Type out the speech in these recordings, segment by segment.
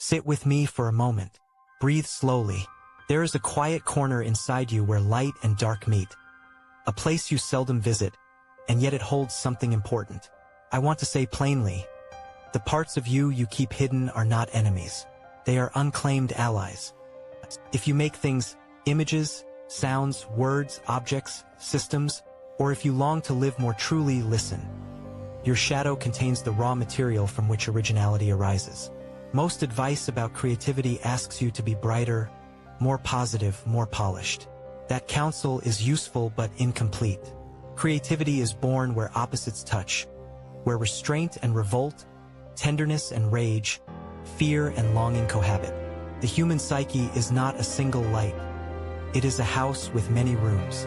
Sit with me for a moment. Breathe slowly. There is a quiet corner inside you where light and dark meet. A place you seldom visit, and yet it holds something important. I want to say plainly, the parts of you you keep hidden are not enemies. They are unclaimed allies. If you make things, images, sounds, words, objects, systems, or if you long to live more truly, listen. Your shadow contains the raw material from which originality arises. Most advice about creativity asks you to be brighter, more positive, more polished. That counsel is useful but incomplete. Creativity is born where opposites touch, where restraint and revolt, tenderness and rage, fear and longing cohabit. The human psyche is not a single light. It is a house with many rooms.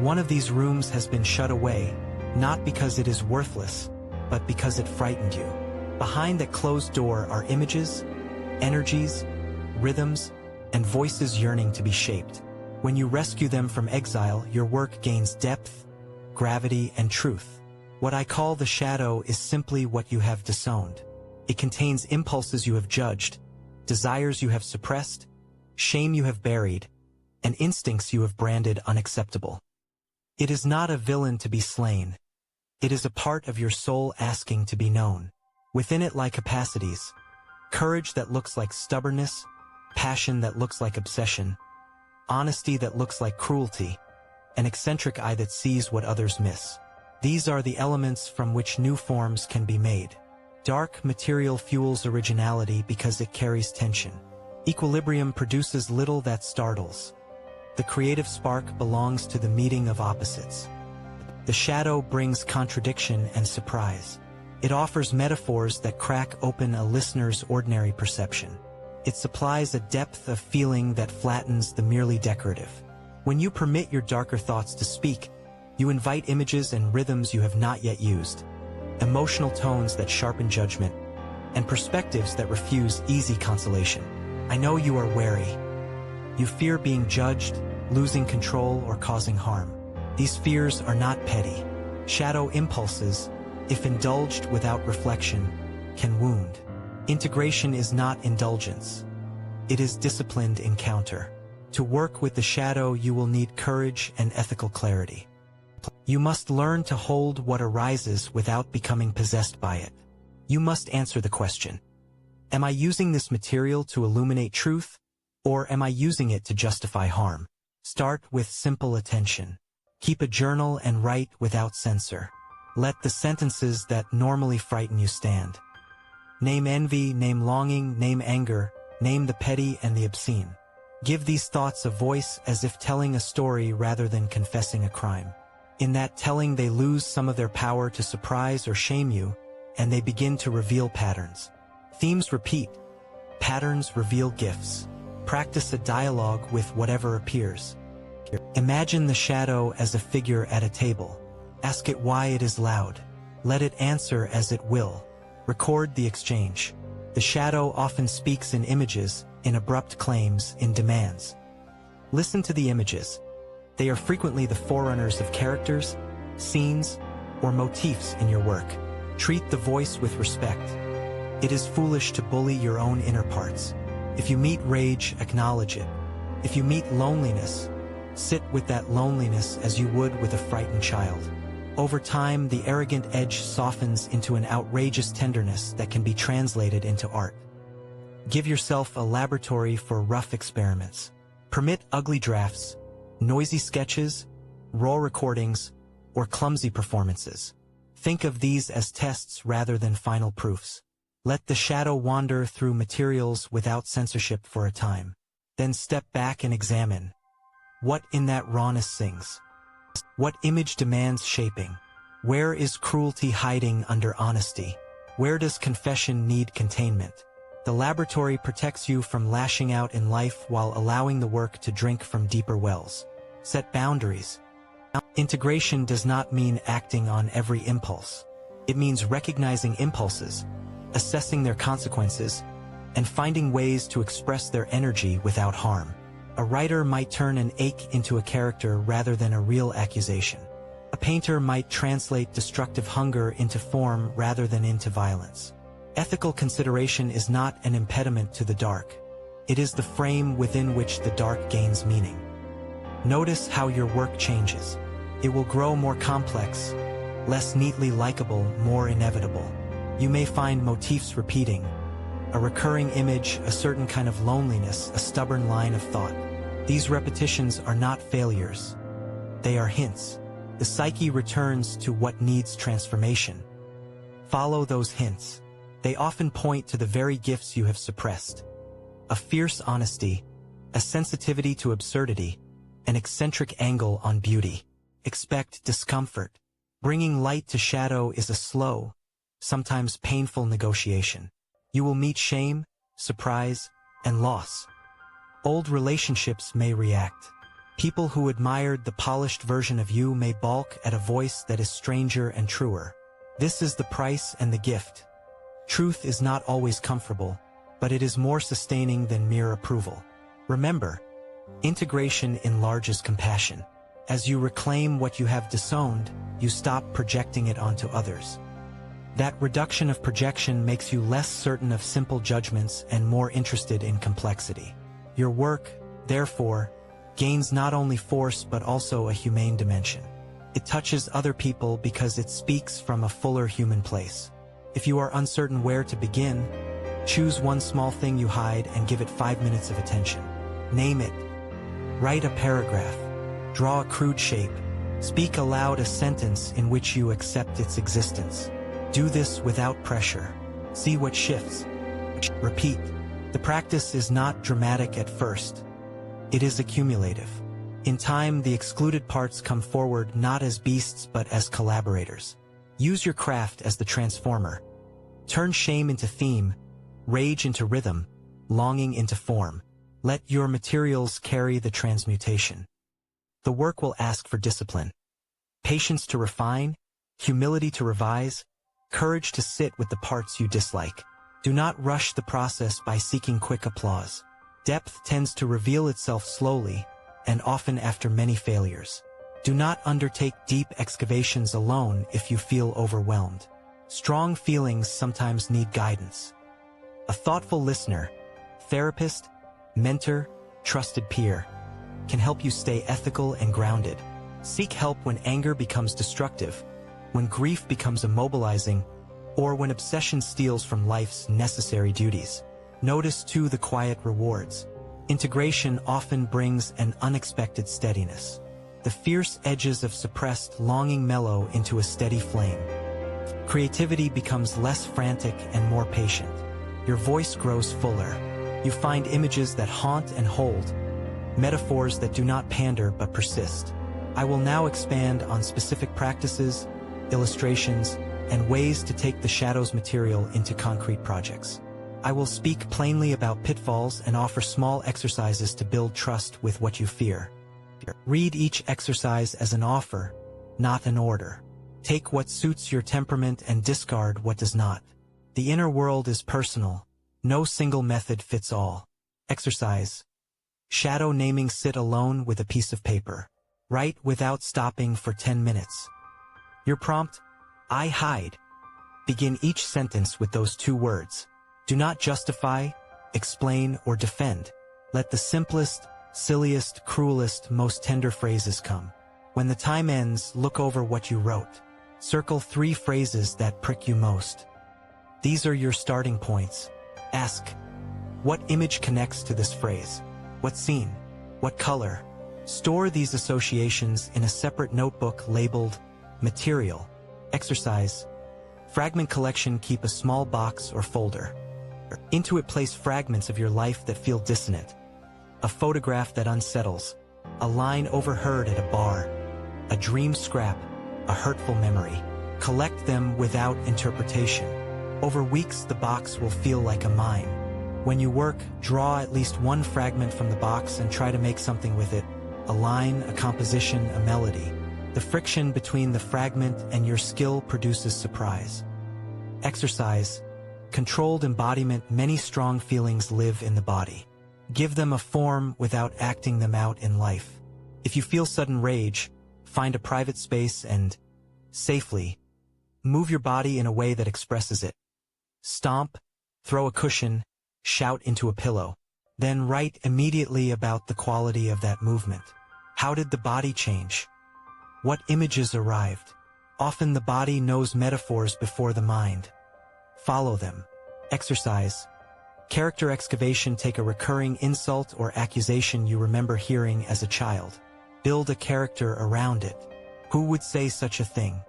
One of these rooms has been shut away, not because it is worthless, but because it frightened you. Behind that closed door are images, energies, rhythms, and voices yearning to be shaped. When you rescue them from exile, your work gains depth, gravity, and truth. What I call the shadow is simply what you have disowned. It contains impulses you have judged, desires you have suppressed, shame you have buried, and instincts you have branded unacceptable. It is not a villain to be slain. It is a part of your soul asking to be known. Within it lie capacities, courage that looks like stubbornness, passion that looks like obsession, honesty that looks like cruelty, an eccentric eye that sees what others miss. These are the elements from which new forms can be made. Dark material fuels originality because it carries tension. Equilibrium produces little that startles. The creative spark belongs to the meeting of opposites. The shadow brings contradiction and surprise. It offers metaphors that crack open a listener's ordinary perception. It supplies a depth of feeling that flattens the merely decorative. When you permit your darker thoughts to speak, you invite images and rhythms you have not yet used, emotional tones that sharpen judgment, and perspectives that refuse easy consolation. I know you are wary. You fear being judged, losing control, or causing harm. These fears are not petty. Shadow impulses, if indulged without reflection, can wound. Integration is not indulgence. It is disciplined encounter. To work with the shadow, you will need courage and ethical clarity. You must learn to hold what arises without becoming possessed by it. You must answer the question: am I using this material to illuminate truth, or am I using it to justify harm? Start with simple attention. Keep a journal and write without censor. Let the sentences that normally frighten you stand. Name envy, name longing, name anger, name the petty and the obscene. Give these thoughts a voice as if telling a story rather than confessing a crime. In that telling, they lose some of their power to surprise or shame you, and they begin to reveal patterns. Themes repeat. Patterns reveal gifts. Practice a dialogue with whatever appears. Imagine the shadow as a figure at a table. Ask it why it is loud. Let it answer as it will. Record the exchange. The shadow often speaks in images, in abrupt claims, in demands. Listen to the images. They are frequently the forerunners of characters, scenes, or motifs in your work. Treat the voice with respect. It is foolish to bully your own inner parts. If you meet rage, acknowledge it. If you meet loneliness, sit with that loneliness as you would with a frightened child. Over time, the arrogant edge softens into an outrageous tenderness that can be translated into art. Give yourself a laboratory for rough experiments. Permit ugly drafts, noisy sketches, raw recordings, or clumsy performances. Think of these as tests rather than final proofs. Let the shadow wander through materials without censorship for a time. Then step back and examine. What in that rawness sings? What image demands shaping? Where is cruelty hiding under honesty? Where does confession need containment? The laboratory protects you from lashing out in life while allowing the work to drink from deeper wells. Set boundaries. Integration does not mean acting on every impulse. It means recognizing impulses, assessing their consequences, and finding ways to express their energy without harm. A writer might turn an ache into a character rather than a real accusation. A painter might translate destructive hunger into form rather than into violence. Ethical consideration is not an impediment to the dark. It is the frame within which the dark gains meaning. Notice how your work changes. It will grow more complex, less neatly likable, more inevitable. You may find motifs repeating, a recurring image, a certain kind of loneliness, a stubborn line of thought. These repetitions are not failures. They are hints. The psyche returns to what needs transformation. Follow those hints. They often point to the very gifts you have suppressed. A fierce honesty, a sensitivity to absurdity, an eccentric angle on beauty. Expect discomfort. Bringing light to shadow is a slow, sometimes painful negotiation. You will meet shame, surprise, and loss. Old relationships may react. People who admired the polished version of you may balk at a voice that is stranger and truer. This is the price and the gift. Truth is not always comfortable, but it is more sustaining than mere approval. Remember, integration enlarges compassion. As you reclaim what you have disowned, you stop projecting it onto others. That reduction of projection makes you less certain of simple judgments and more interested in complexity. Your work, therefore, gains not only force but also a humane dimension. It touches other people because it speaks from a fuller human place. If you are uncertain where to begin, choose one small thing you hide and give it 5 minutes of attention. Name it. Write a paragraph. Draw a crude shape. Speak aloud a sentence in which you accept its existence. Do this without pressure. See what shifts. Repeat. The practice is not dramatic at first. It is accumulative. In time, the excluded parts come forward not as beasts but as collaborators. Use your craft as the transformer. Turn shame into theme, rage into rhythm, longing into form. Let your materials carry the transmutation. The work will ask for discipline. Patience to refine, humility to revise, courage to sit with the parts you dislike. Do not rush the process by seeking quick applause. Depth tends to reveal itself slowly, and often after many failures. Do not undertake deep excavations alone if you feel overwhelmed. Strong feelings sometimes need guidance. A thoughtful listener, therapist, mentor, trusted peer, can help you stay ethical and grounded. Seek help when anger becomes destructive, when grief becomes immobilizing, or when obsession steals from life's necessary duties. Notice too the quiet rewards. Integration often brings an unexpected steadiness. The fierce edges of suppressed longing mellow into a steady flame. Creativity becomes less frantic and more patient. Your voice grows fuller. You find images that haunt and hold, metaphors that do not pander but persist. I will now expand on specific practices, illustrations, and ways to take the shadows material into concrete projects. I will speak plainly about pitfalls and offer small exercises to build trust with what you fear. Read each exercise as an offer, not an order. Take what suits your temperament and discard what does not. The inner world is personal. No single method fits all. Exercise. Shadow naming. Sit alone with a piece of paper. Write without stopping for 10 minutes. Your prompt, I hide. Begin each sentence with those 2 words. Do not justify, explain, or defend. Let the simplest, silliest, cruelest, most tender phrases come. When the time ends, look over what you wrote. Circle 3 phrases that prick you most. These are your starting points. Ask, what image connects to this phrase? What scene? What color? Store these associations in a separate notebook labeled Material. Exercise. Fragment collection. Keep a small box or folder. Into it place fragments of your life that feel dissonant. A photograph that unsettles. A line overheard at a bar. A dream scrap. A hurtful memory. Collect them without interpretation. Over weeks, the box will feel like a mine. When you work, draw at least one fragment from the box and try to make something with it. A line, a composition, a melody. The friction between the fragment and your skill produces surprise. Exercise. Controlled embodiment. Many strong feelings live in the body. Give them a form without acting them out in life. If you feel sudden rage, find a private space and, safely, move your body in a way that expresses it. Stomp, throw a cushion, shout into a pillow. Then write immediately about the quality of that movement. How did the body change? What images arrived? Often the body knows metaphors before the mind. Follow them. Exercise. Character excavation. Take a recurring insult or accusation you remember hearing as a child. Build a character around it. Who would say such a thing?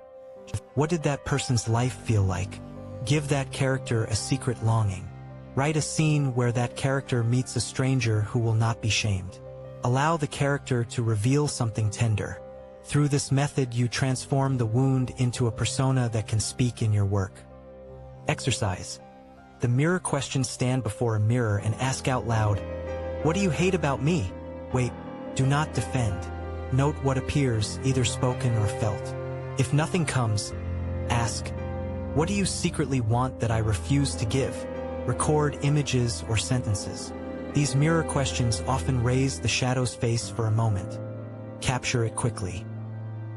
What did that person's life feel like? Give that character a secret longing. Write a scene where that character meets a stranger who will not be shamed. Allow the character to reveal something tender. Through this method, you transform the wound into a persona that can speak in your work. Exercise. The mirror question. Stand before a mirror and ask out loud, "What do you hate about me?" Wait, do not defend. Note what appears, either spoken or felt. If nothing comes, ask, "What do you secretly want that I refuse to give?" Record images or sentences. These mirror questions often raise the shadow's face for a moment. Capture it quickly.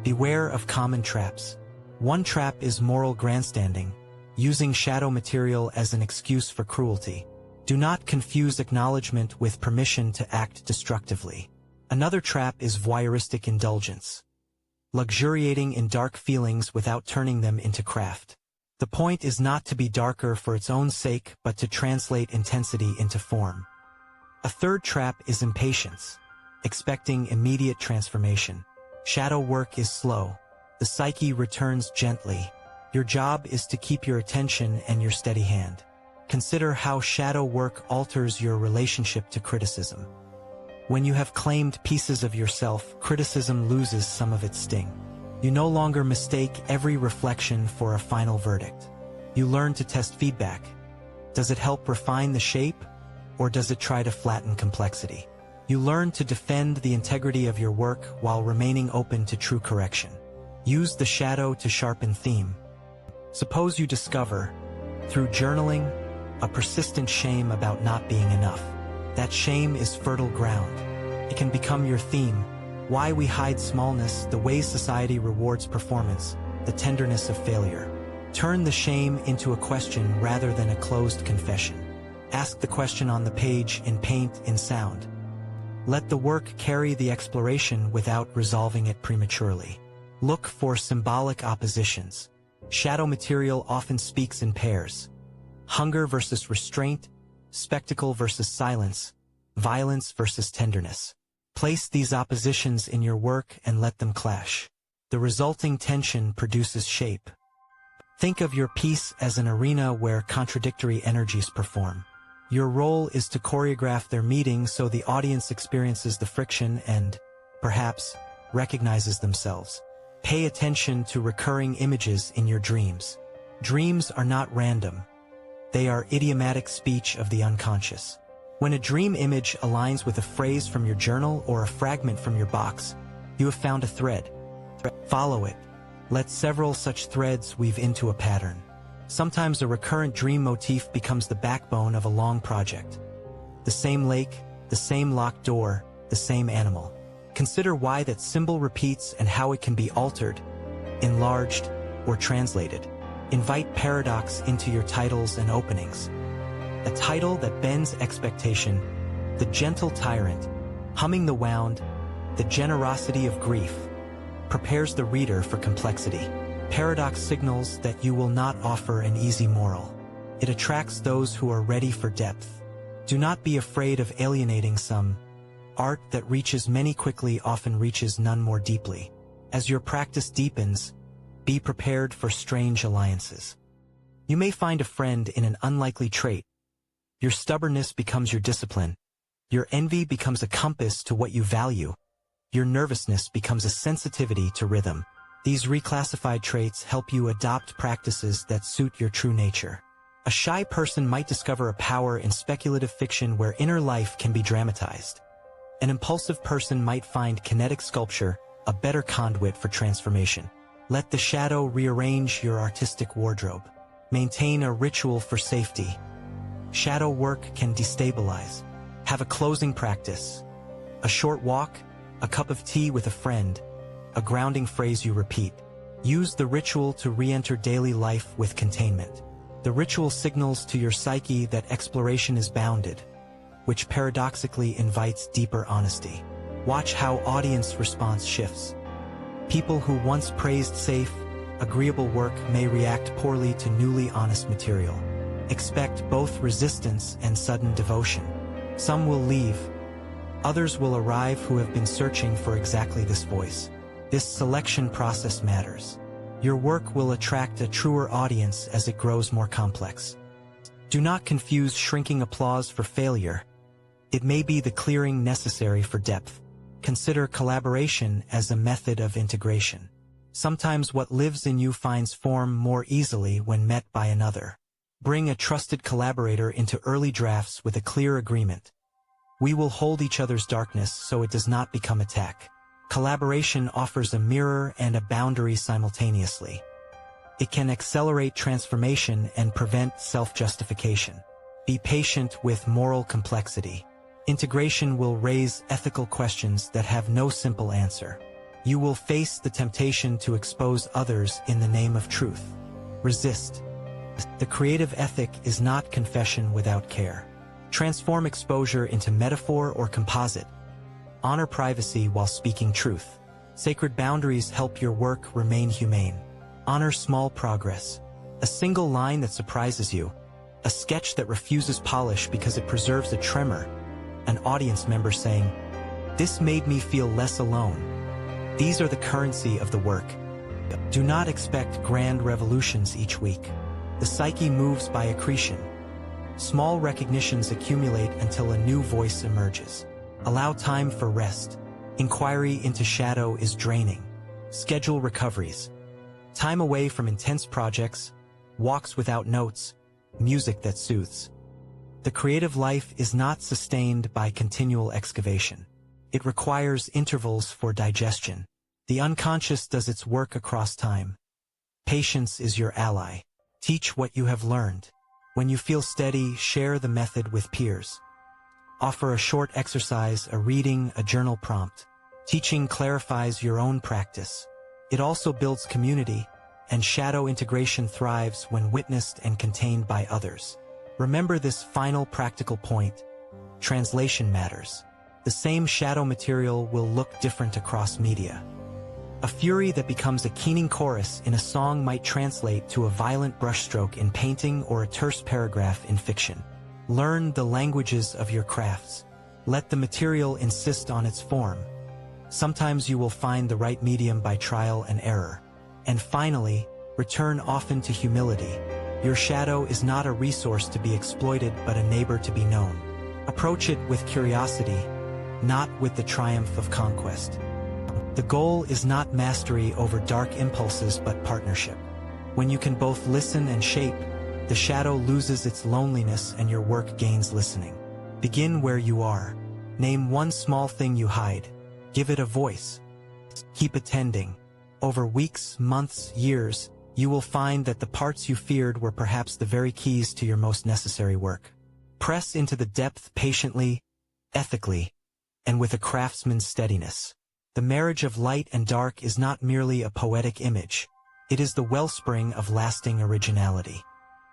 Beware of common traps. One trap is moral grandstanding, using shadow material as an excuse for cruelty. Do not confuse acknowledgement with permission to act destructively. Another trap is voyeuristic indulgence, luxuriating in dark feelings without turning them into craft. The point is not to be darker for its own sake, but to translate intensity into form. A third trap is impatience, expecting immediate transformation. Shadow work is slow. The psyche returns gently. Your job is to keep your attention and your steady hand. Consider how shadow work alters your relationship to criticism. When you have claimed pieces of yourself, criticism loses some of its sting. You no longer mistake every reflection for a final verdict. You learn to test feedback. Does it help refine the shape, or does it try to flatten complexity? You learn to defend the integrity of your work while remaining open to true correction. Use the shadow to sharpen theme. Suppose you discover, through journaling, a persistent shame about not being enough. That shame is fertile ground. It can become your theme. Why we hide smallness, the ways society rewards performance, the tenderness of failure. Turn the shame into a question rather than a closed confession. Ask the question on the page, in paint, in sound. Let the work carry the exploration without resolving it prematurely. Look for symbolic oppositions. Shadow material often speaks in pairs. Hunger versus restraint, spectacle versus silence, violence versus tenderness. Place these oppositions in your work and let them clash. The resulting tension produces shape. Think of your piece as an arena where contradictory energies perform. Your role is to choreograph their meeting so the audience experiences the friction and, perhaps, recognizes themselves. Pay attention to recurring images in your dreams. Dreams are not random. They are idiomatic speech of the unconscious. When a dream image aligns with a phrase from your journal or a fragment from your box, you have found a thread. Follow it. Let several such threads weave into a pattern. Sometimes a recurrent dream motif becomes the backbone of a long project. The same lake, the same locked door, the same animal. Consider why that symbol repeats and how it can be altered, enlarged, or translated. Invite paradox into your titles and openings. A title that bends expectation, The Gentle Tyrant, Humming the Wound, The Generosity of Grief, prepares the reader for complexity. Paradox signals that you will not offer an easy moral. It attracts those who are ready for depth. Do not be afraid of alienating some. Art that reaches many quickly often reaches none more deeply. As your practice deepens, be prepared for strange alliances. You may find a friend in an unlikely trait. Your stubbornness becomes your discipline. Your envy becomes a compass to what you value. Your nervousness becomes a sensitivity to rhythm. These reclassified traits help you adopt practices that suit your true nature. A shy person might discover a power in speculative fiction where inner life can be dramatized. An impulsive person might find kinetic sculpture a better conduit for transformation. Let the shadow rearrange your artistic wardrobe. Maintain a ritual for safety. Shadow work can destabilize. Have a closing practice. A short walk, a cup of tea with a friend, a grounding phrase you repeat. Use the ritual to re-enter daily life with containment. The ritual signals to your psyche that exploration is bounded, which paradoxically invites deeper honesty. Watch how audience response shifts. People who once praised safe, agreeable work may react poorly to newly honest material. Expect both resistance and sudden devotion. Some will leave. Others will arrive who have been searching for exactly this voice. This selection process matters. Your work will attract a truer audience as it grows more complex. Do not confuse shrinking applause for failure. It may be the clearing necessary for depth. Consider collaboration as a method of integration. Sometimes what lives in you finds form more easily when met by another. Bring a trusted collaborator into early drafts with a clear agreement. We will hold each other's darkness so it does not become attack. Collaboration offers a mirror and a boundary simultaneously. It can accelerate transformation and prevent self-justification. Be patient with moral complexity. Integration will raise ethical questions that have no simple answer. You will face the temptation to expose others in the name of truth. Resist. The creative ethic is not confession without care. Transform exposure into metaphor or composite. Honor privacy while speaking truth. Sacred boundaries help your work remain humane. Honor small progress. A single line that surprises you. A sketch that refuses polish because it preserves a tremor. An audience member saying, "This made me feel less alone." These are the currency of the work. Do not expect grand revolutions each week. The psyche moves by accretion. Small recognitions accumulate until a new voice emerges. Allow time for rest. Inquiry into shadow is draining. Schedule recoveries. Time away from intense projects, walks without notes, music that soothes. The creative life is not sustained by continual excavation. It requires intervals for digestion. The unconscious does its work across time. Patience is your ally. Teach what you have learned. When you feel steady, share the method with peers. Offer a short exercise, a reading, a journal prompt. Teaching clarifies your own practice. It also builds community, and shadow integration thrives when witnessed and contained by others. Remember this final practical point. Translation matters. The same shadow material will look different across media. A fury that becomes a keening chorus in a song might translate to a violent brushstroke in painting or a terse paragraph in fiction. Learn the languages of your crafts. Let the material insist on its form. Sometimes you will find the right medium by trial and error. And finally, return often to humility. Your shadow is not a resource to be exploited but a neighbor to be known. Approach it with curiosity, not with the triumph of conquest. The goal is not mastery over dark impulses but partnership. When you can both listen and shape, the shadow loses its loneliness and your work gains listening. Begin where you are. Name one small thing you hide. Give it a voice. Keep attending. Over weeks, months, years, you will find that the parts you feared were perhaps the very keys to your most necessary work. Press into the depth patiently, ethically, and with a craftsman's steadiness. The marriage of light and dark is not merely a poetic image. It is the wellspring of lasting originality.